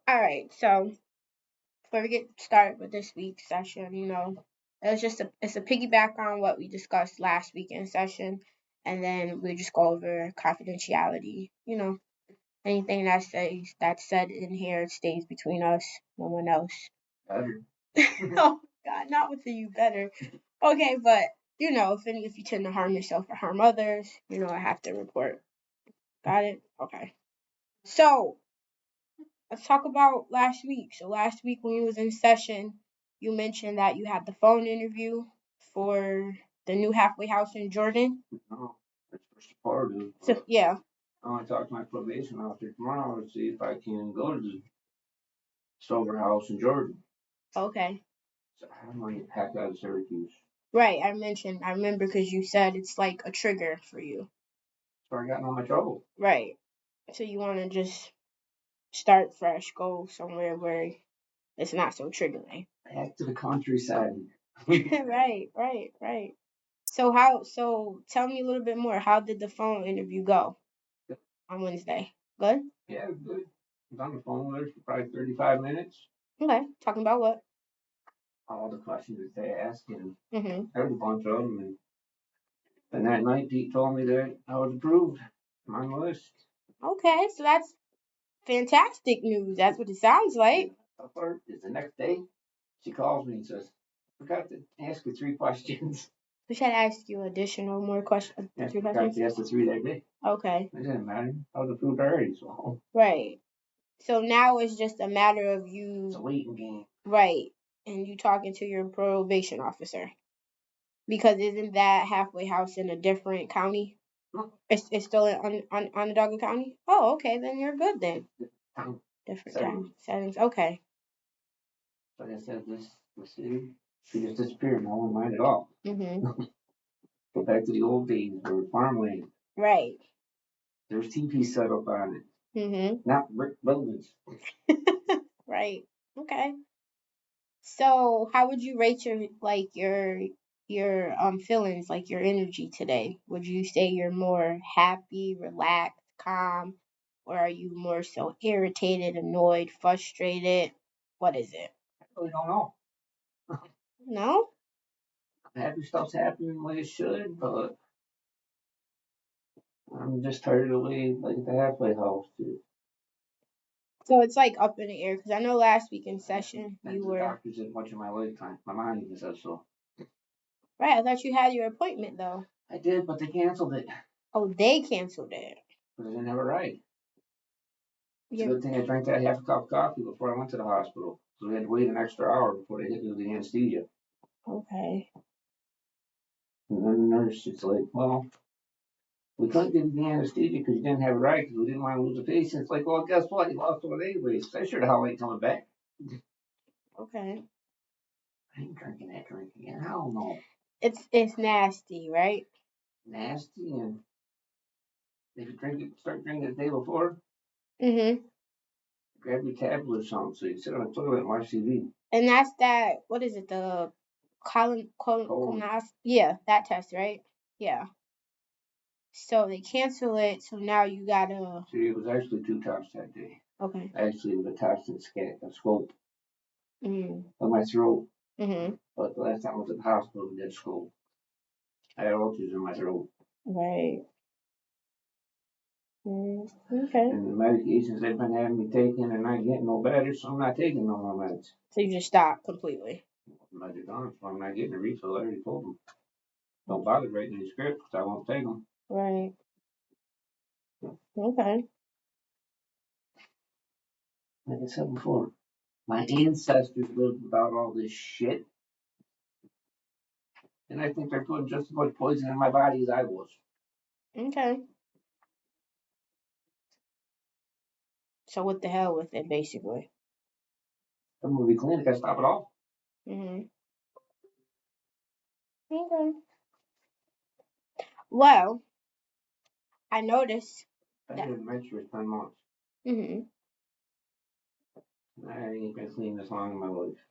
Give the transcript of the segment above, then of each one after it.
All right, so before we get started with this week's session, it's a piggyback on what we discussed last week in session, and then we just go over confidentiality. Anything that's said in here stays between us, no one else. Better. Oh God, not with the you better. Okay, but if you tend to harm yourself or harm others, I have to report. Got it? Okay. So let's talk about last week. So last week when you was in session, you mentioned that you had the phone interview for the new halfway house in Jordan. No, that's first part of it. So yeah. I want to talk to my probation officer tomorrow to see if I can go to the sober house in Jordan. Okay. So I'm going to pack out of Syracuse. Right. I remember because you said it's like a trigger for you. So I got in all my trouble. Right. So you want to just start fresh, go somewhere where it's not so triggering. Back to the countryside. Right. So tell me a little bit more. How did the phone interview go on Wednesday? Good? Yeah, good. I was on the phone with her for probably 35 minutes. Okay. Talking about what? All the questions that they asked, and Mm-hmm. there was a bunch of them. And that night, Pete told me that I was approved. I'm on the list. Okay, so that's fantastic news. That's what it sounds like. The part is the next day, she calls me and says, I forgot to ask you 3 questions. We should ask you more questions. Yeah, 3 forgot questions. to ask the 3 that day. Okay. It didn't matter. I was approved already, so. Right. So now it's just a matter of It's a you. waiting game. Right. And you talking to your probation officer. Because isn't that halfway house in a different county? No, It's still in Onondaga County? Oh, okay, then you're good then. town. Different Settings. town settings. Okay. Like I said, this city, she just disappeared. No one mind at all. Mm-hmm. Go back to the old days where farmland. Right. There's teepees set up on it. Mm-hmm. Not brick buildings. Right. Okay. So how would you rate your feelings, like your energy today? Would you say you're more happy, relaxed, calm, or are you more so irritated, annoyed, frustrated? What is it? I really don't know. No? Happy stuff's happening the way it should, but I'm just tired of the way like the halfway house is. So it's like up in the air because I know last week in session And you the were doctors didn't much in my lifetime. My mom even says so. right. I thought you had your appointment though. I did, but they canceled it. Oh, they canceled it. But I didn't have it right. It's a Yeah. good thing I drank that half a cup of coffee before I went to the hospital. So we had to wait an extra hour before they hit me with the anesthesia. Okay. And then the nurse is like, well, we couldn't give you the anesthesia because you didn't have it right because we didn't want to lose the patient. It's like, well, guess what? You lost one anyways. I sure the hell ain't coming back. Okay. I ain't drinking that drink again. Hell no. It's nasty, right? Nasty, and if you start drinking the day before, Mm-hmm. grab your tablet or something so you sit on the toilet and watch TV. And that's that. What is it? The yeah, that test, right? Yeah. So they cancel it. So now you gotta. See, it was actually 2 tests that day. Okay. Actually, it was a test and a scope Mm. on my throat. Mm-hmm. But the last time I was at the hospital, we did scope. I had ulcers in my throat. Right. Okay. And the medications they've been having me taking are not getting no better, so I'm not taking no more meds. So you just stop completely. Meds are gone, so I'm not getting a refill. I already told them. Don't bother writing any scripts because I won't take them. Right. Okay. Like I said before, my ancestors lived without all this shit. And I think they're putting just as much poison in my body as I was. Okay. So what the hell with it, basically? I'm gonna be clean. I gotta stop it all. Mm-hmm. Okay. Well, I noticed I that. didn't mention it 10 months. Mm-hmm. I ain't been clean this long in my life.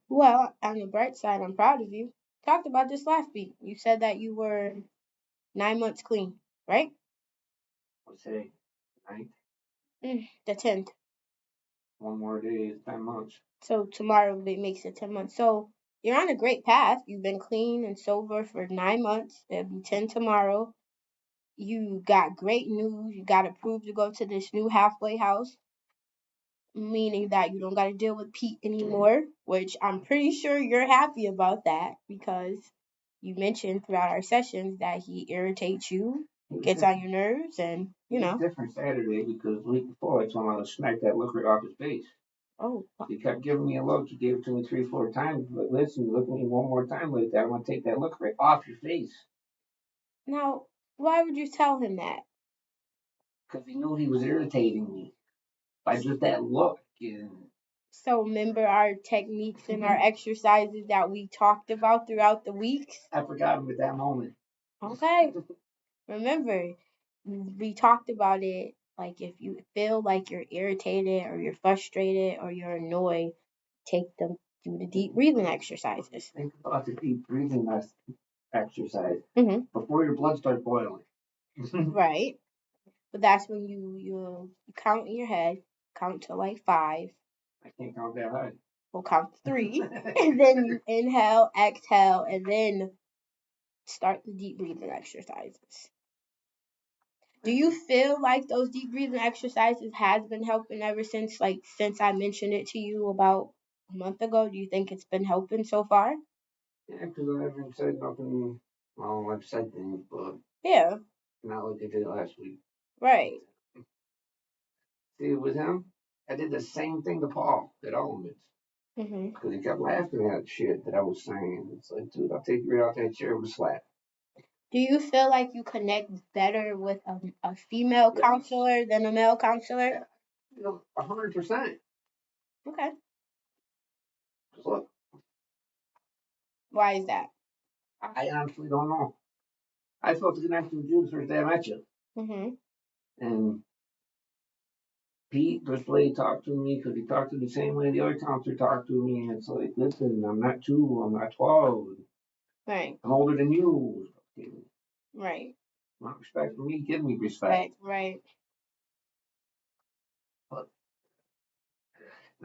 Well, on the bright side, I'm proud of you. Talked about this last week. You said that you were 9 months clean, right? What's today? 9th? The 10th. One more day is 10 months. So tomorrow makes it 10 months. So you're on a great path. You've been clean and sober for 9 months. It'll be 10 tomorrow. You got great news. You got approved to go to this new halfway house, meaning that you don't got to deal with Pete anymore, which I'm pretty sure you're happy about that because you mentioned throughout our sessions that he irritates you, gets on your nerves, and It was different Saturday because the week before I told him I would smack that look right off his face. Oh. He kept giving me a look. He gave it to me 3, 4 times. But listen, look at me one more time like that. I'm gonna take that look right off your face. Now, why would you tell him that? Because he knew he was irritating me by just that look. And so remember our techniques and our exercises that we talked about throughout the weeks? I forgot him at that moment. Okay. Remember, we talked about it. Like if you feel like you're irritated or you're frustrated or you're annoyed, do the deep breathing exercises. Think about the deep breathing exercise Mm-hmm. before your blood starts boiling. Right. But that's when you count in your head, count to like 5. I can't count that high. We'll count to 3, and then you inhale, exhale, and then start the deep breathing exercises. Do you feel like those deep breathing exercises has been helping ever since I mentioned it to you about a month ago? Do you think it's been helping so far? Yeah, because I haven't said nothing. Well, I've said things, but yeah, not like I did last week. Right. See, with him, I did the same thing to Paul at Elements. Because he kept laughing at shit that I was saying. It's like, dude, I'll take you right out that chair with a slap. Do you feel like you connect better with a female counselor than a male counselor? 100%. Okay. Just look. Why is that? I honestly don't know. I felt the connection with you the first day I met you. And Pete just way talked to me because he talked to me the same way the other counselor talked to me. And it's like, listen, I'm not 2, I'm not 12. Right. I'm older than you. Right. Want respect from me, give me respect. Right. But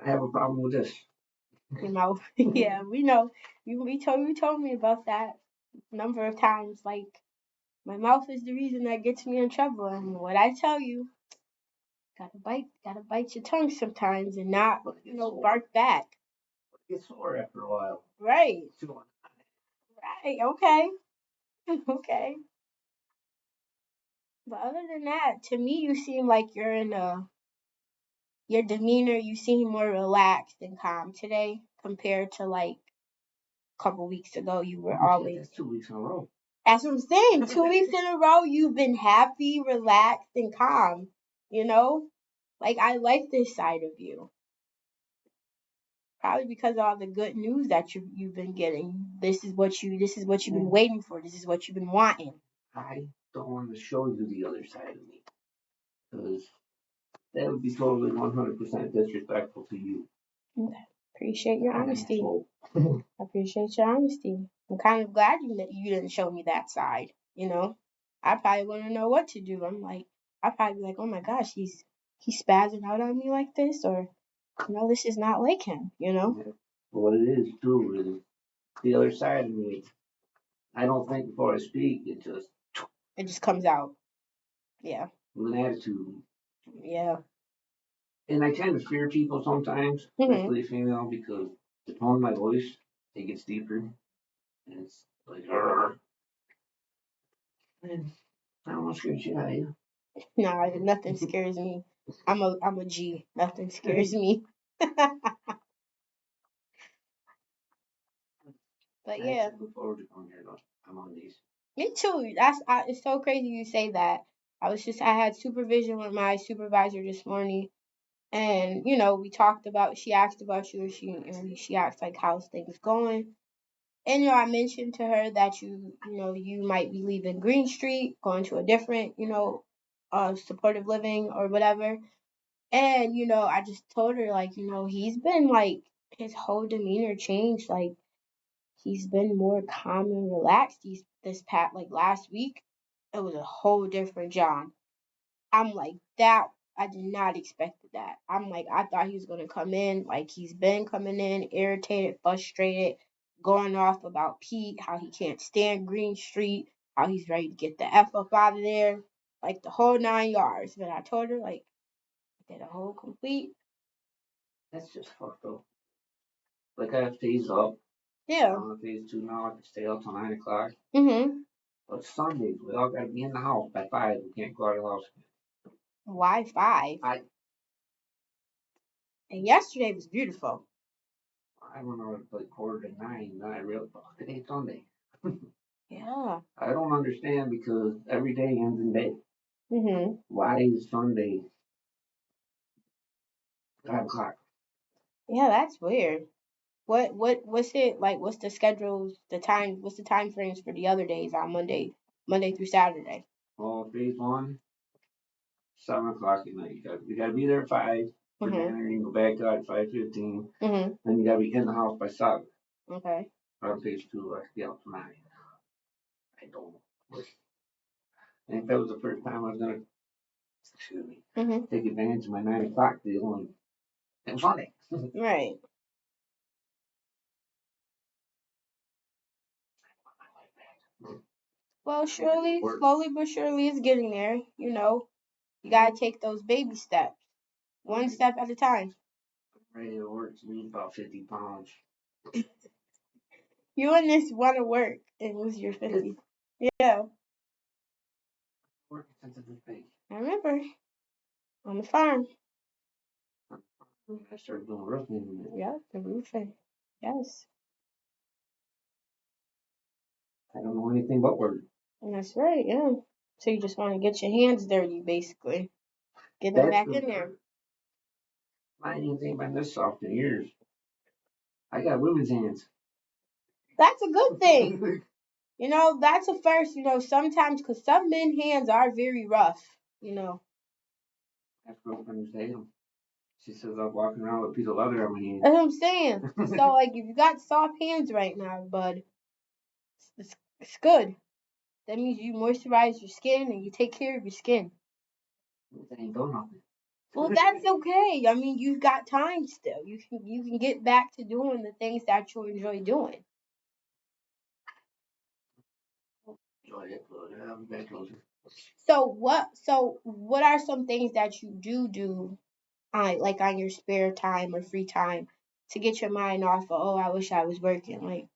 I have a problem with this. Yeah, we know. You told me about that a number of times. Like, my mouth is the reason that gets me in trouble. And what I tell you, gotta bite your tongue sometimes and not, bark back. It gets sore after a while. Right. Right. Okay. Okay. But other than that, to me, you seem like you're in your demeanor. You seem more relaxed and calm today compared to like a couple weeks ago. You were always. That's 2 weeks in a row. That's what I'm saying. 2 weeks in a row, you've been happy, relaxed, and calm. Like I like this side of you. Probably because of all the good news that you've been getting. This is what you've been waiting for. This is what you've been wanting. I don't want to show you the other side of me because that would be totally 100% disrespectful to you. Okay. Appreciate your honesty. I appreciate your honesty. I'm kind of glad you didn't show me that side. I probably wouldn't know what to do. I'd probably be like, oh my gosh, he's spazzing out on me like this, or this is not like him. Yeah. What it is too is the other side of me. I don't think before I speak. It just comes out. Yeah. With an attitude. Yeah. And I tend to fear people sometimes, especially female, because the tone of my voice, it gets deeper. And it's like, and I don't want to scare shit out of you. Nah, nothing scares me. I'm a G. Nothing scares me. But yeah. I look forward to coming here. I'm on these. Me too. It's so crazy you say that. I had supervision with my supervisor this morning, and we talked about. She asked about you, and she asked like how's things going, and I mentioned to her that you might be leaving Green Street, going to a different supportive living or whatever, and I just told her like he's been like his whole demeanor changed, like he's been more calm and relaxed. This past like last week, it was a whole different John. I'm like that. I did not expect that. I'm like, I thought he was gonna come in like he's been coming in, irritated, frustrated, going off about Pete, how he can't stand Green Street, how he's ready to get the F up out of there, like the whole 9 yards. But I told her like, did a whole complete. That's just fucked up. Like I have phase up. Yeah. I'm on phase 2 now. I can stay up till 9 o'clock. Mhm. But Sundays, we all gotta be in the house by 5. We can't go out of the house. Why 5? And yesterday was beautiful. I went out at like 8:45, and then I realized, oh, today's Sunday. Yeah. I don't understand because every day ends in day. Mhm. Why is Sunday 5 o'clock? Yeah, that's weird. What's it like? What's the schedules? What's the time frames for the other days on Monday through Saturday? Well, phase 1, 7 o'clock at night. You gotta be there at 5 for dinner. You can go back out at 5:15. Mhm. Then you gotta be in the house by 7. Okay. On phase 2, I could be out till 9. I don't know. And if that was the first time I was gonna, excuse me, take advantage of my 9 o'clock deal, and it was Sunday. Right. Well, surely, slowly but surely, it's getting there. You know, you gotta take those baby steps, one step at a time. I'm ready to work to lose about 50 pounds. You and this want to work and lose your 50. Yeah. Working since I was big. I remember on the farm. I started doing roofing. Yeah, the roofing. Yes. I don't know anything but work. And that's right, yeah. So you just want to get your hands dirty, basically. Get them back in there. I ain't even been this soft in years. I got women's hands. That's a good thing. You know, that's a first, you know, sometimes, because some men's hands are very rough, you know. That's girlfriend who's dating. She says I'm walking around with a piece of leather on my hand. That's what I'm saying. So, like, if you got soft hands right now, bud, it's good. That means you moisturize your skin and you take care of your skin. That ain't doing nothing. Well, that's okay. I mean, you've got time still. You can get back to doing the things that you enjoy doing. Enjoy it, but I'm back closer. So what are some things that you do like on your spare time or free time to get your mind off of, oh, I wish I was working? Like,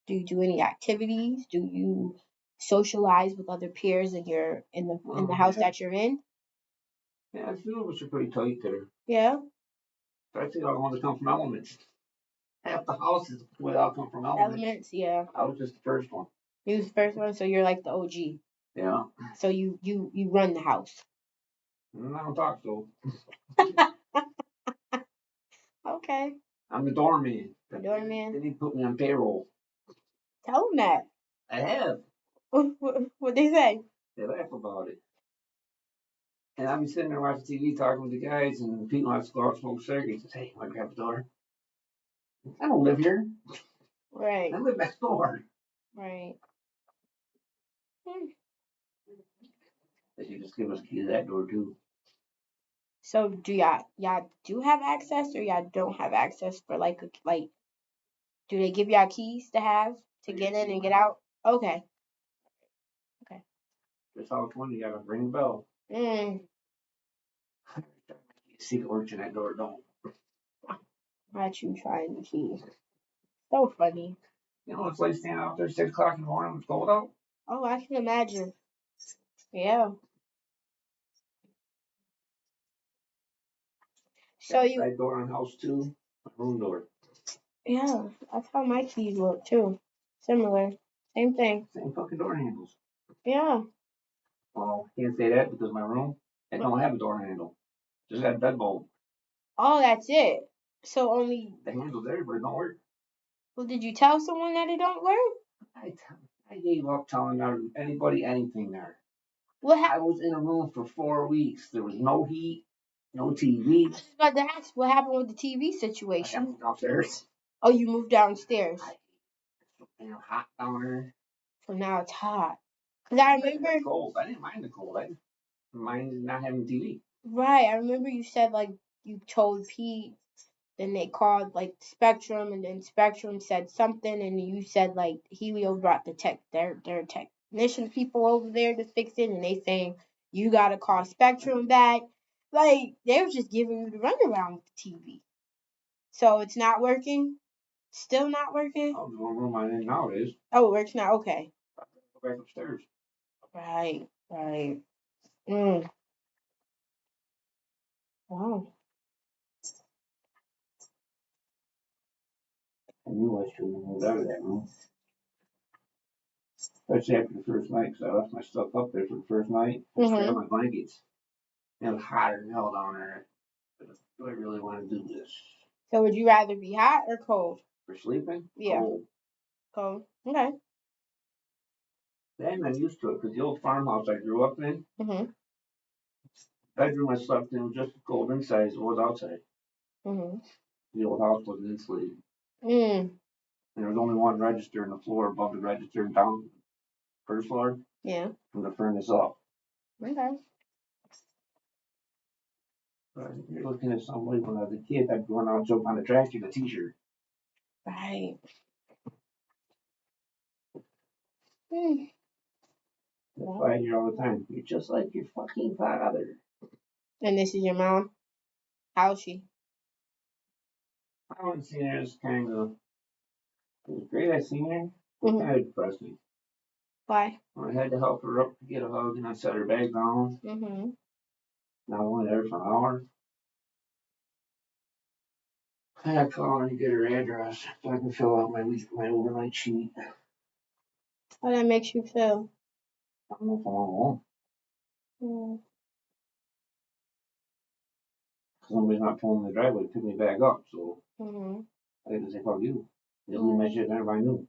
do you do any activities? Do you socialize with other peers in the house that you're in? Yeah, a few of us are pretty tight there. Yeah. I think all the ones that come from Elements. Half the houses without come from Elements. Yeah. I was just the first one. You was the first one, so you're like the OG. Yeah. So you run the house. I don't talk so. Okay. I'm the doorman. The doorman. They need to put me on payroll. Tell them that. I have. What they say? They laugh about it. And I'll be sitting there watching TV talking with the guys, and Pete wants to go out and smoke cigarettes. He says, hey, want to grab the door? I don't live here. Right. I live next door. Right. They should just give us a key to that door, too. So do y'all do have access, or y'all don't have access for like do they give y'all keys to have to get in and get out? Okay. Okay. This house one, you gotta ring the bell. Secret works in that door, don't. Not you trying the key. So funny. You know, it's like standing out there 6 o'clock in the morning with cold out. Oh, I can imagine. Yeah. So you. Side door on house 2, room door. Yeah, that's how my keys look too. Similar. Same thing. Same fucking door handles. Yeah. Well, can't say that because my room, it don't have a door handle. Just got a deadbolt. Oh, that's it. So only. The handle's there, but it don't work. Well, did you tell someone that it don't work? I gave up telling anybody anything there. What I was in a room for 4 weeks. There was no heat, no TV. I was about to ask what happened with the TV situation. I moved downstairs. Oh, you moved downstairs. It's so hot down there. So now it's hot. Cause I remember. It's cold. I didn't mind the cold. I didn't mind not having TV. Right. I remember you said like you told Pete, then they called like Spectrum, and then Spectrum said something, and you said like Helio brought their technician people over there to fix it, and they saying you gotta call Spectrum back. Like they were just giving you the runaround with the TV. So it's not working. Still not working. Oh, the room I'm in now is. Oh, it works now. Okay. Go back upstairs. Right. Right. Mm. Wow. I knew I shouldn't have moved out of that room. Especially after the first night, because I left my stuff up there for the first night. I just grabbed my blankets. It was hotter than hell down there. Do I really want to do this? So would you rather be hot or cold? For sleeping? Yeah. Cold. Cold. Okay. Then I'm used to it, because the old farmhouse I grew up in, bedroom I slept in was just as cold inside as it was outside. The old house wasn't insulated. And there was only one register in the floor above the register down first floor. Yeah. From the furnace up. Okay. But you're looking at somebody when I was a kid, I'd go out and jump on the track in a t-shirt. Right. That's why I hear all the time, you're just like your fucking father. And this is your mom? How's she? I haven't seen her as kind of, it was great I seen her, it was kind of depressing. Why? I had to help her up to get a hug and I set her back down. Not only there for an hour. I had to call her and get her address so I can fill out my overnight sheet. How that makes you feel? I don't know if I want home. Somebody's not pulling the driveway to pick me back up, so I had to say, fuck you. You leave my shit there if I knew.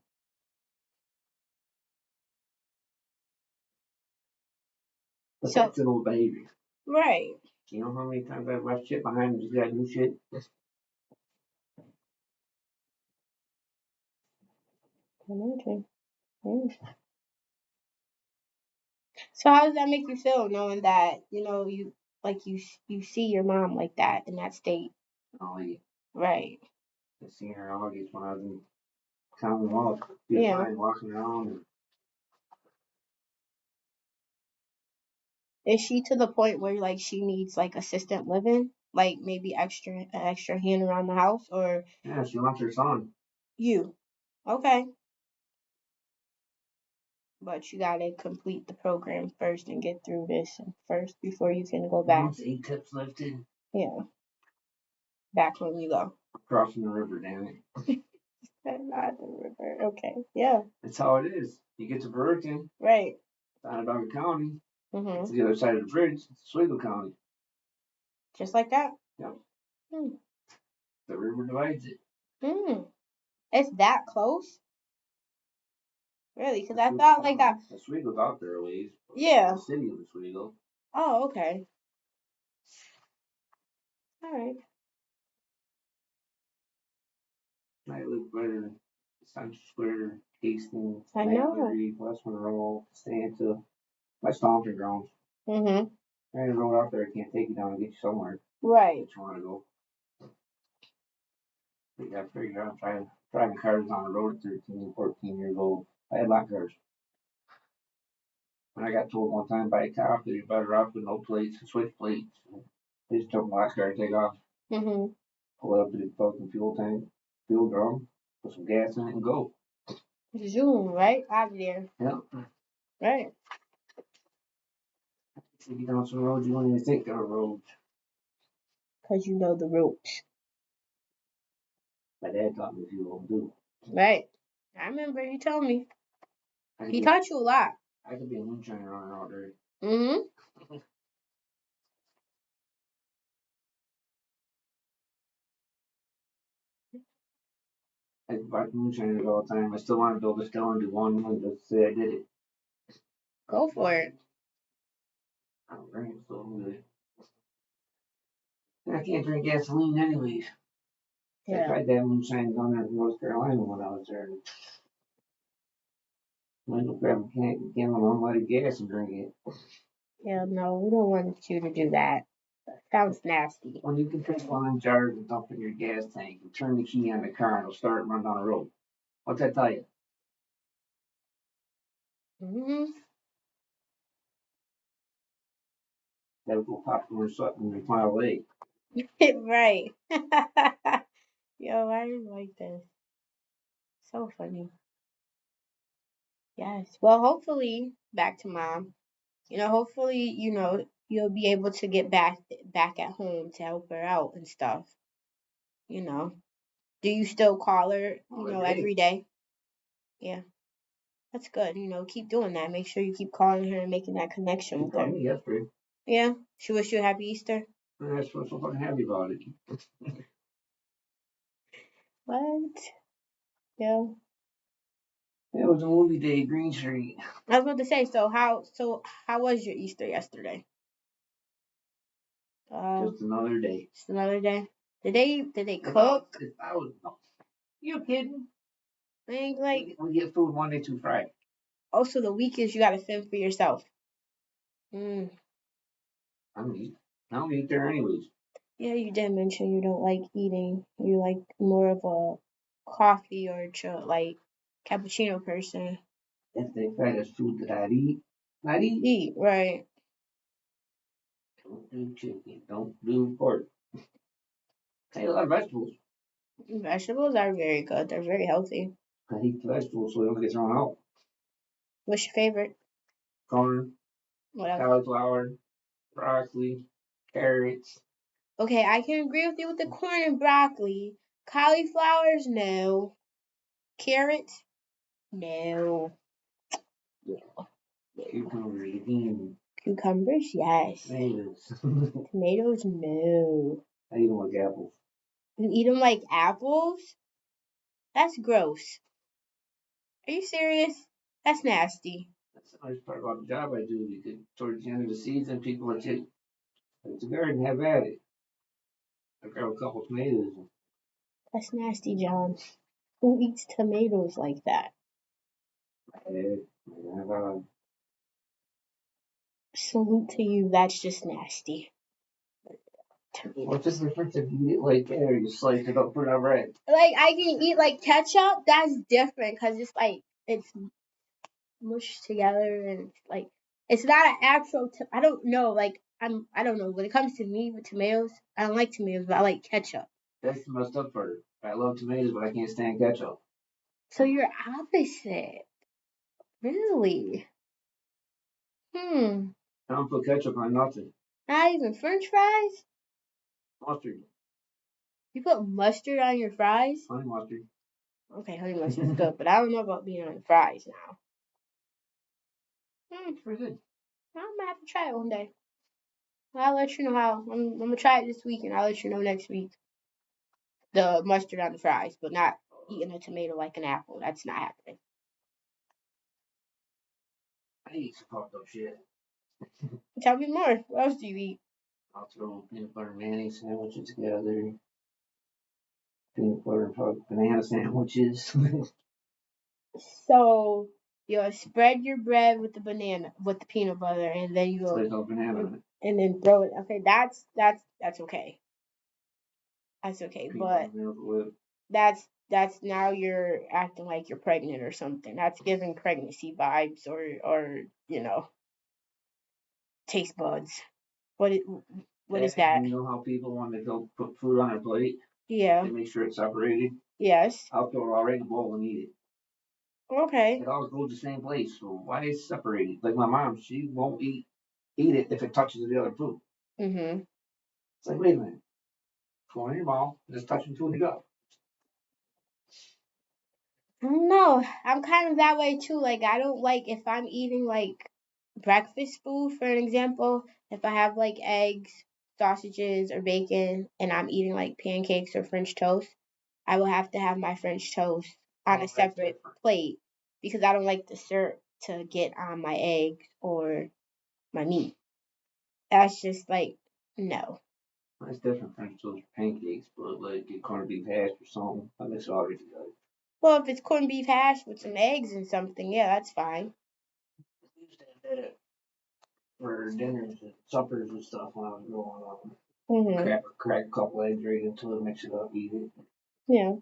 But So, that's an old behavior. Right. You know how many times I've left shit behind and just got new shit? So how does that make you feel, knowing that you see your mom like that in that state? Oh, yeah. Right. I seen her in August when I was in Commonwealth. Walking around. Is she to the point where like she needs like assistant living, like maybe extra hand around the house, or? Yeah, she wants her son. You. Okay. But you gotta complete the program first and get through this first before you can go back. Once 8 tips lifted. Yeah. Back when you go. Crossing the river, damn it. Not the river. Okay. Yeah. That's how it is. You get to Burlington. Right. It's Onondaga County. It's the other side of the bridge. It's Oswego County. Just like that? Yep. The river divides it. It's that close? Really? Because I thought like that. Oswego's out there a ways. Yeah. The city of Oswego. Oh, okay. All right. I live better. Central Square, Hastings, I know. West Monroe, Santa. My stomping grounds. There's a road out there I can't take you down and get you somewhere. Right. If you want to go. But yeah, I figured out driving cars on the road at 13 and 14 years old. I had lot cars. And I got told one time by a cop that you're better off with no plates and switch plates. They just took my last car, take off. Pull it up to the fucking fuel tank, fuel drum, put some gas in it and go. Zoom, right? Out of there. Yep. Right. You get on some roads you don't even think are roads. Because you know the ropes. My dad taught me a few of them too. Right. I remember he told me. He taught you a lot. I could be a moonshiner on out there. I buy moonshiners all the time. I still want to build a still and do one and just say I did it. Go for it. I don't drink it, so I'm good. I can't drink gasoline anyways. Yeah. I tried that moonshine down there in North Carolina when I was there. I went to grab a can of unleaded gas and drink it. Yeah, no, we don't want you to do that. Sounds nasty. When you can take one of them jars and dump in your gas tank and turn the key on the car and it'll start and run down the road. What's that tell you? Mm-hmm. Gotta go popcorn something in a mile away. Right. Yo, I didn't like this. So funny. Yes. Well, hopefully, back to mom. Hopefully, you'll be able to get back at home to help her out and stuff. Do you still call her, every day? Yeah. That's good. Keep doing that. Make sure you keep calling her and making that connection with her. She called me yesterday. Yeah. She wished you a happy Easter. And that's what's so fucking happy about it. What? Yeah. It was a movie day, Green Street. I was about to say, so how was your Easter yesterday? Just another day. Just another day. Did they cook? No. You kidding? Like we get food Monday through Friday. Also, the weekends you gotta fend for yourself. I don't eat there anyways. Yeah, you did mention you don't like eating. You like more of a coffee or like cappuccino person. That's the kind of food that I'd eat. Eat, right. Don't do chicken. Don't do pork. I eat a lot of vegetables. Vegetables are very good. They're very healthy. I eat vegetables so they don't get thrown out. What's your favorite? Corn, What else? cauliflower, broccoli, carrots. Okay, I can agree with you with the corn and broccoli. Cauliflowers, no. Carrots, no. Cucumbers, yes. Tomatoes. Tomatoes, no. I eat them like apples. You eat them like apples? That's gross. Are you serious? That's nasty. That's the nice part about the job I do. Because towards the end of the season, people are take the garden, have at it. I grab a couple tomatoes. That's nasty, John. Who eats tomatoes like that? Salute to you. That's just nasty. What's the difference if you eat it like that or you slice it up, put it on bread? Like, I can eat like ketchup. That's different because it's like it's mushed together and like it's not an actual. I don't know. Like I don't know. When it comes to me with tomatoes, I don't like tomatoes, but I like ketchup. That's the messed up part. I love tomatoes, but I can't stand ketchup. So you're opposite. Really? I don't put ketchup on nothing. Not even French fries? Mustard. You put mustard on your fries? Honey mustard. Okay, honey mustard's good, but I don't know about being on fries now. It's pretty good. I might have to try it one day. I'll let you know how. I'm gonna try it this week, and I'll let you know next week. The mustard on the fries, but not eating a tomato like an apple. That's not happening. I eat some fucked up shit. Tell me more. What else do you eat? I'll throw peanut butter and mayonnaise sandwiches together. Peanut butter and banana sandwiches. So you'll spread your bread with the peanut butter, and then you'll and then throw it. Okay, that's okay. That's okay, but that's now you're acting like you're pregnant or something. That's giving pregnancy vibes or taste buds. What is that? You know how people want to go put food on their plate? Yeah. They make sure it's separated. Yes. I'll throw it all right in the bowl and eat it. Okay. It all goes the same place, so why is it separated? Like my mom, she won't eat it if it touches the other food. It's like, wait a minute. Go in your mouth, just touching food to go. I don't know. I'm kind of that way too. Like I don't like if I'm eating like breakfast food, for an example, if I have like eggs, sausages, or bacon, and I'm eating like pancakes or French toast, I will have to have my French toast on a separate plate because I don't like the syrup to get on my eggs or my meat. That's just like no. That's different French toast pancakes, but like get corned beef hash or something. I mix it all together. Well, if it's corned beef hash with some eggs and something, yeah, that's fine. for dinners and suppers and stuff when I was growing up. Mm-hmm. Crack a couple eggs right into it, mix it up, eat it. Yeah.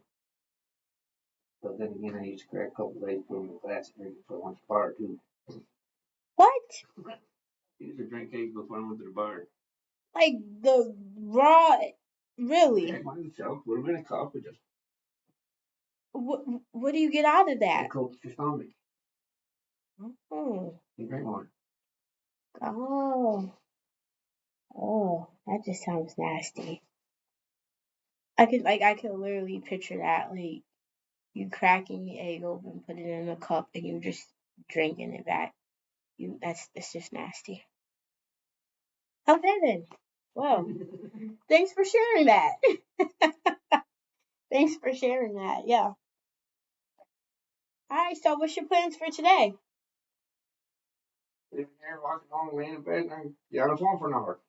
But then again, I used to crack a couple eggs, put them in a glass, and drink it for lunch bar too. What? I used to drink eggs before I went to the bar. Like the raw, really? Yeah, myself, put them in a cup and just. What do you get out of that? It coats your stomach. Oh. You drink more. Oh. Oh, that just sounds nasty. I could literally picture that, like you cracking the egg open, put it in a cup, and you just drinking it back. That's just nasty. Okay then. Well, thanks for sharing that. Thanks for sharing that. Yeah. All right. So, what's your plans for today? Living here, walking home, laying in bed, and get on the phone for an hour.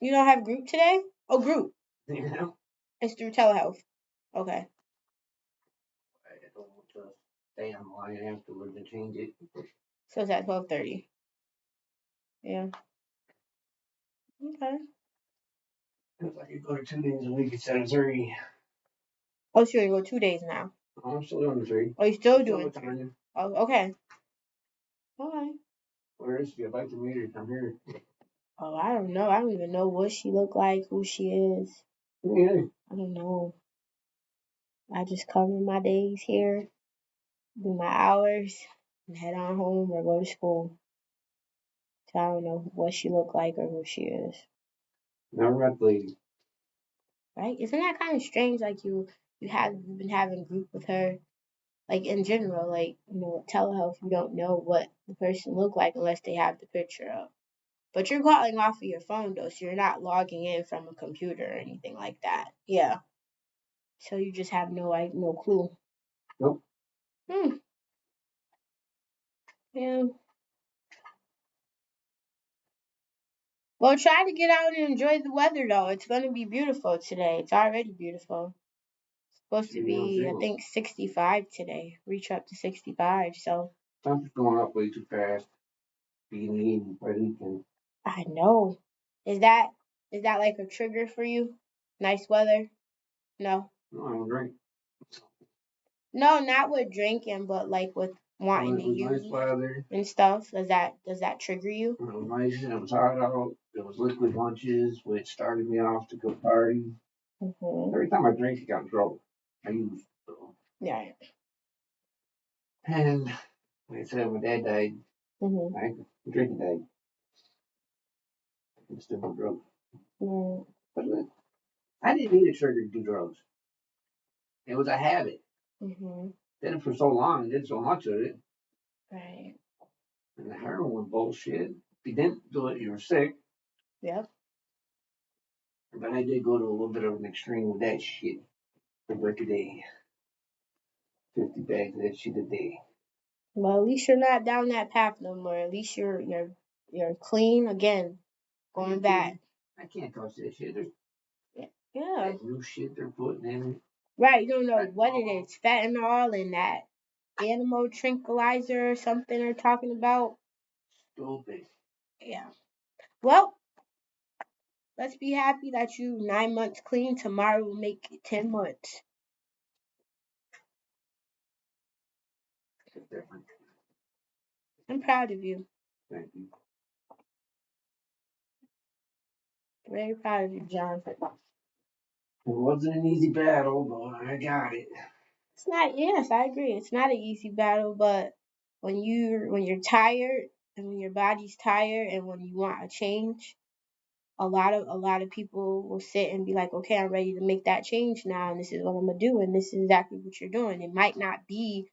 You don't have group today? Oh, group. Yeah. It's through telehealth. Okay. I don't want to stay on the line afterwards and change it. So it's at 12:30. Yeah. Okay. Because I could go to 2 days a week instead of 3. Oh, so you're gonna go 2 days now? I'm still doing the 3. Oh, you're still doing 3? Oh, okay. All right. Where is she? I'd like to meet her. I'm here. Oh, I don't know. I don't even know what she look like, who she is. Yeah. I don't know. I just cover my days here, do my hours, and head on home or go to school. So I don't know what she look like or who she is. Never met the lady. Right? Isn't that kind of strange? Like you've been having group with her, like in general, like with telehealth, you don't know what the person look like unless they have the picture up. But you're calling off of your phone though, so you're not logging in from a computer or anything like that. Yeah. So you just have no clue. Nope. Yeah. Well, try to get out and enjoy the weather though. It's gonna be beautiful today. It's already beautiful. It's supposed to be, I think, 65 today. Reach up to 65. So. Temperature going up way too fast. Being 80 by the weekend. I know. Is that like a trigger for you? Nice weather? No. No, I don't drink. No, not with drinking, but like with wanting to use nice weather and stuff. Does that trigger you? It was nice. It was hot out. It was liquid lunches, which started me off to go party. Mm-hmm. Every time I drink, I got in trouble. I used. So. Yeah. And like I said, my dad died. Mm-hmm. I drinking died. I'm still on drugs. Mm. But I didn't need a trigger to do drugs. It was a habit. Mm-hmm. Did it for so long, did so much of it. Right. And the heroin bullshit. If you didn't do it, you were sick. Yep. But I did go to a little bit of an extreme with that shit. A brick a day. 50 bags of that shit a day. Well, at least you're not down that path no more. At least you're clean again. Going back. I can't touch that shit. There's that new shit they're putting in. Right, you don't know what it is. Fentanyl and that animal tranquilizer or something they're talking about. Stupid. Yeah. Well, let's be happy that you 9 months clean. Tomorrow will make it 10 months. It's different. I'm proud of you. Thank you. Very proud of you, John. It wasn't an easy battle, but I got it. It's not. Yes, I agree. It's not an easy battle, but when you're tired and when your body's tired and when you want a change, a lot of people will sit and be like, okay, I'm ready to make that change now, and this is what I'm gonna do, and this is exactly what you're doing. It might not be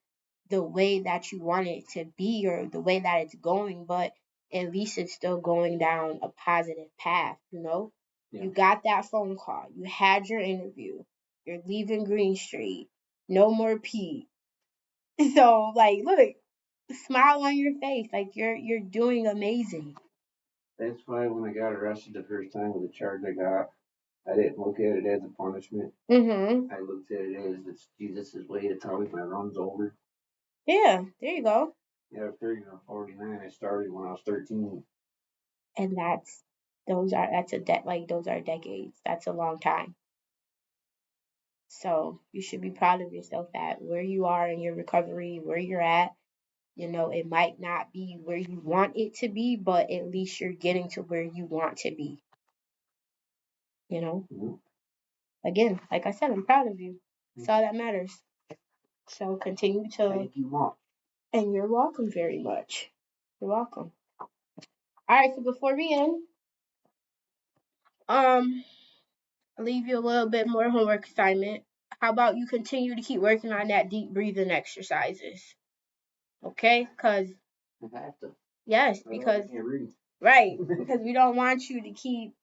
the way that you want it to be or the way that it's going, but at least it's still going down a positive path, Yeah. You got that phone call. You had your interview. You're leaving Green Street. No more Pete. So, like, look, smile on your face. Like, you're doing amazing. That's why when I got arrested the first time with the charge I got, I didn't look at it as a punishment. Mm-hmm. I looked at it as it's Jesus' way to tell me my run's over. Yeah, there you go. Yeah, I figured I'm 49. I started when I was 13. And those are decades. That's a long time. So you should be proud of yourself at where you are in your recovery, where you're at. It might not be where you want it to be, but at least you're getting to where you want to be. Mm-hmm. Again, like I said, I'm proud of you. That's all that matters. So continue to. Thank you, Mom. And you're welcome very much. You're welcome. All right, so before we end, I'll leave you a little bit more homework assignment. How about you continue to keep working on that deep breathing exercises? Okay, because I have to. Yes, because right, because we don't want you to keep,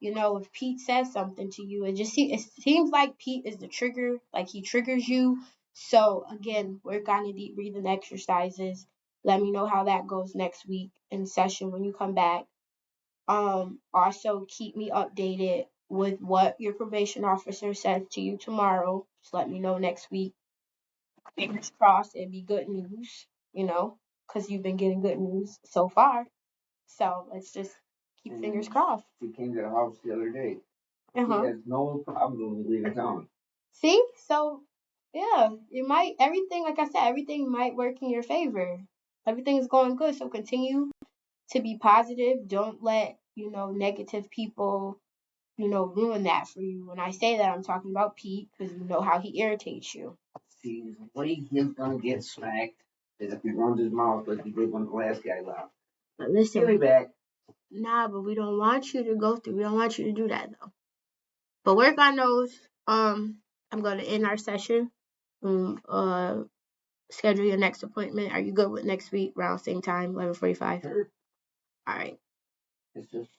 if Pete says something to you, it seems like Pete is the trigger, like he triggers you. So again, work on the deep breathing exercises. Let me know how that goes next week in session when you come back. Also keep me updated with what your probation officer says to you tomorrow. Just let me know next week. Fingers crossed, it'd be good news, because you've been getting good news so far. So let's just keep fingers crossed. She came to the house the other day. She has no problems when we leave town. See? So, yeah, everything, like I said, everything might work in your favor. Everything is going good. So continue to be positive. Don't let, negative people, ruin that for you. When I say that, I'm talking about Pete because you know how he irritates you. See, the way he's going to get smacked is if he runs his mouth like he did when the last guy left. But listen. He'll be back. Nah, but we don't want you to go through. We don't want you to do that, though. But work on those. I'm going to end our session. Schedule your next appointment. Are you good with next week around same time, 11:45? Sure. All right. It's just